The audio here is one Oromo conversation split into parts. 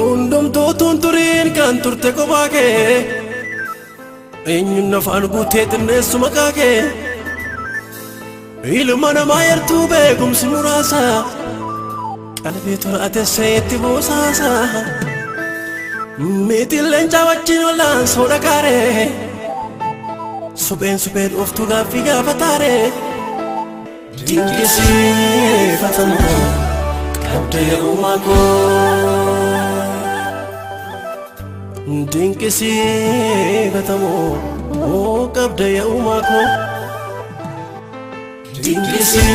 Undum tutun turin kan turte kobake Enyun nafan gutet nesu makake Ilmana mayer tube gumsi murasa Qalbi turate seyti busasa Mitillen jawachin olan soda kare Suben uftu gafi gafatare Dingisi fatamu Abde umako Dingisi fatamu Abde umako Dingisi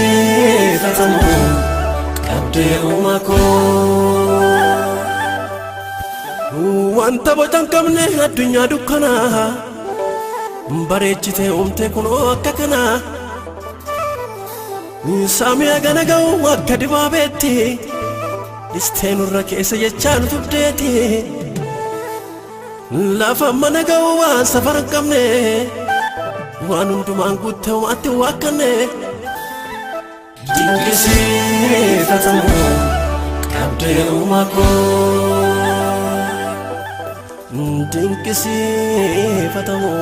fatamu Abde umako Wanta botan kamne adunya dukkana Bareechite umte kuno akka kana Saamiyaa gana ga'u akka dibaabeetti Dhisteenurra keessa jechaan tubdeeti Lafa mana ga'u waan safar hin qabne Waan hundumaan guutte umaatti waakkanne Dinqisiifatamu qabdee uumaa koo Dinqisiifatamu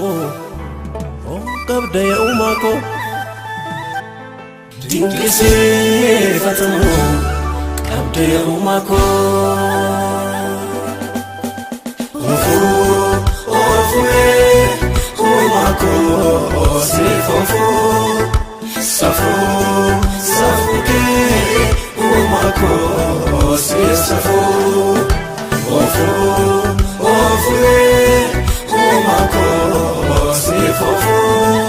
qabdee uumaa koo Dinqisiifatamu qabdee uumaa koo Ofu'ee uumaa koo siif ofuu Safukee uumaa koo siif safuu Ofu'ee uumaa koo siif ofuu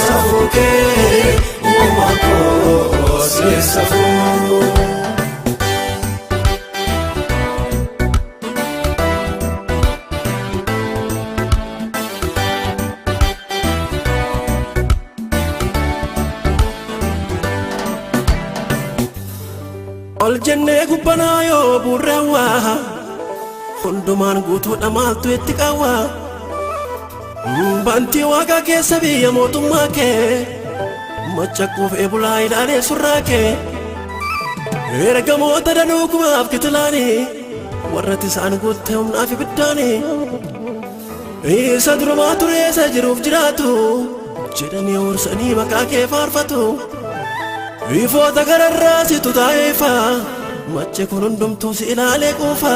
Safukee uumaa koo siif safuu Ol jennee gubbanaa yoo burreewwaa hundumaan guutuudha maaltu itti qawwaa Bantii waaqa keessa biyya mootummaa kee Machaquuf eebulaa ilaalee surraa kee Ergamoota danuu kumaaf kitilaanii Warratti isaan guutte humnaaf ibiddaanii Isa durumaa ture isa jiruuf jiraatu Jedhanii horsanii maqaa kee faarfatu Ifoota gararraa situ taa'eefa Mache kun hundumtuu si ilaalee quufa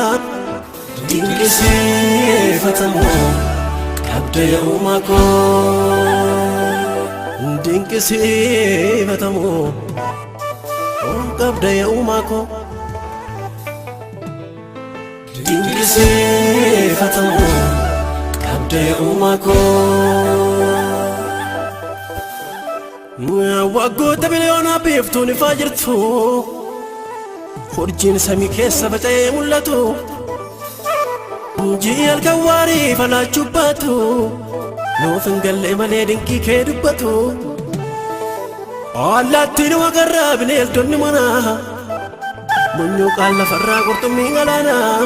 Dinqisiifatamu qabdee uumaa koo Dinqisiifatamu qabdee uumaa koo Dinqisiifatamu qabdee uumaa koo Waggoota biliyoonaa biiftuun ifaa jirtu Urjiin samii keessa faca'ee mul'atu Ji'i halkan waarii falaachuu baatu Nuuf hin galle malee dinqii kee dubbatu Allaattiin waqarraa bineeldonni manaa Munyuuqaan lafarraa qurxummii galaanaa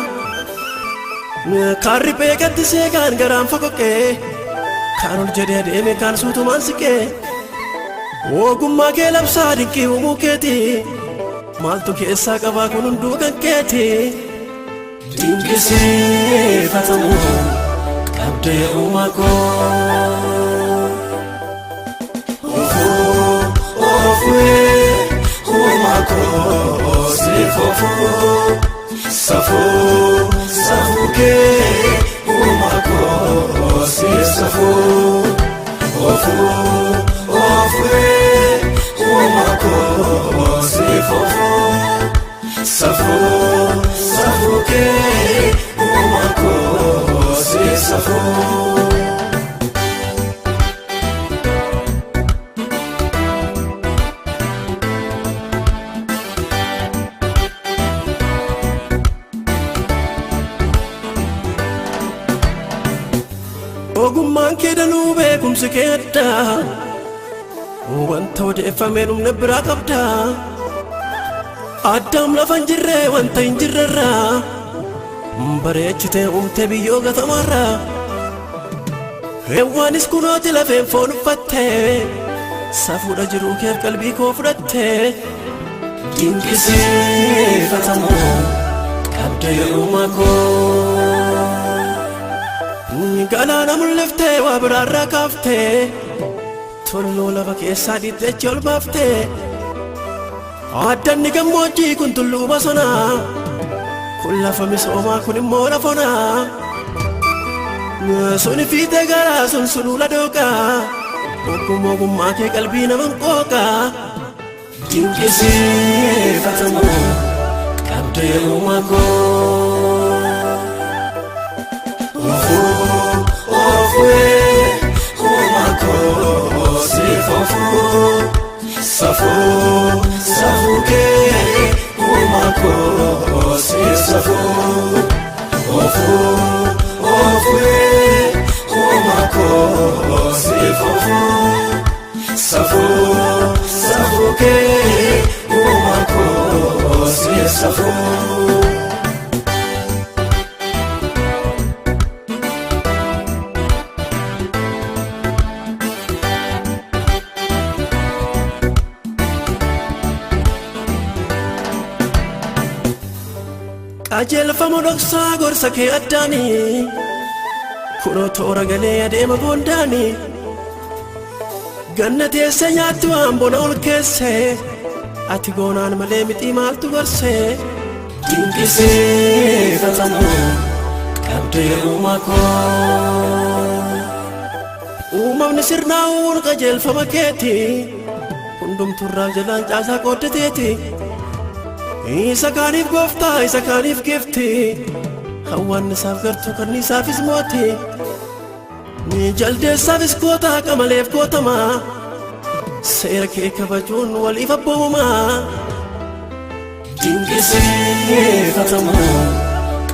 Kaan riphee gattisee kaan garaan fokoqee Kaan ol jedhee deeme kaan suutumaan siqee Ogummaa kee labsaa dinqii uumuu keeti Maaltu keessaa qabaa kun hunduu kan keeti Dinqisiifatamu qabdee uumaa koo Ofu'ee uumaa koo siif ofuu Safukee uumaa koo siif safuu Ofu'ee uumaa koo siif ofuu Safukee uumaa koo siif safuu Ogummaan kee danuu beekumsi kee addaa Wanta odeeffamee dhumne biraa qabdaa Addaam lafa hin jirre wanta hin jirrerraa Bareechitee uumte biyyoo gatamarraa Heewwaanis kunooti lafeen foon uffattee Safuudha jiruu keef qalbii koo fudhattee Dinqisiifatamu qabde uumako galaana mul'iftee waa biraarraa kaaftee tulluu lafa keessaa dhiittee ol baaftee addanni gammoojjii kun tulluu bosonaa kun lafa misoomaa kun immoo lafonaa suni fiitee garaa sun sulula dhooqaa ogummaa kee qalbii naman qooqaa dinqisiifatamu qabde uumako uumako sifofu safu kee uumako sisafu uumako sifofu safu kee uumako sisafu qajeelfama dhoksaa gorsa kee addaanii kunoo toora galee adeema boondaanii ganna teesse nyaatti waan bona ol keessee ati goonaan malee mixii maaltu gorsee dinqisiifatamu qabde uumako uumamni sirnaa'uun qajeelfama keeti hundumturraa jalaan caasaa qooddateeti isa kaaniif gooftaa isa kaaniif gifti hawwaannisaaf gartuu kanniisaafis mooti jaldeessaafis gootaa qamaleef gootamaa seera kee kabajuun waliif abboomamaa dinqisiifatamu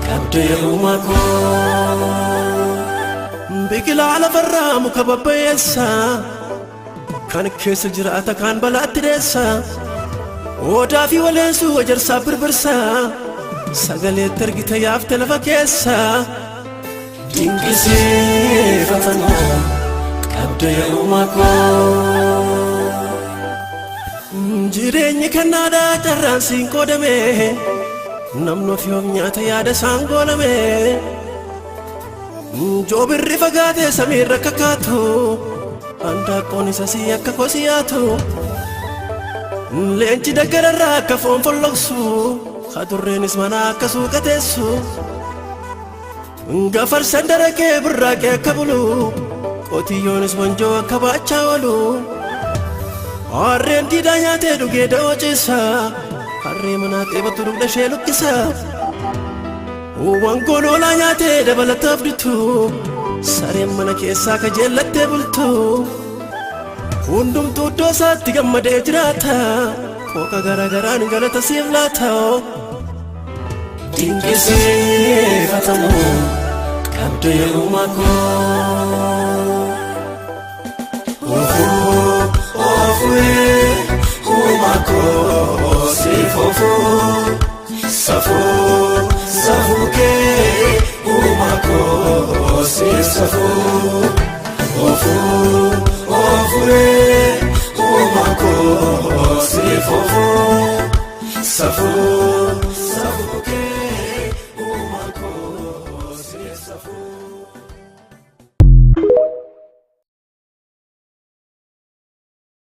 qabde uumako biqilaa lafarraa muka babbayyeessa kan keessa jiraata kaan balaatti dheessa odaa fi waleensuu wajarsaa birbirsaa sagaleetti argite yaafte lafa keessa dinqisiifatamu qabde uumako jireenyi kennaadhaa carraan siin qoodame namni ofii of nyaata yaada isaan goolame joobirri fagaatee samiirra akka kaatu handaaqqoon isa sii akka kosiyaatu leenci daggararraa akka foon folloqsu hadurreenis manaa akka suuqa teessu gafarsan darakee birraaqee akka bulu qotiyyoonis wanjoo akka baachaa oolu harreen diidaa nyaatee dhugee da'oo ciisa harree manaa xeebatu dugda ishee luqqisa wangoon oolaa nyaatee dabalataaf dhitu sareen mana keessaa kajeellattee bultu hundumtuu iddoo isaatti gammadee jiraata qooqa garagaraan galata siif laata dinqisiifatamu qabde uumako uumako sifofu safu kee uumako sisafu uumako sifofu safu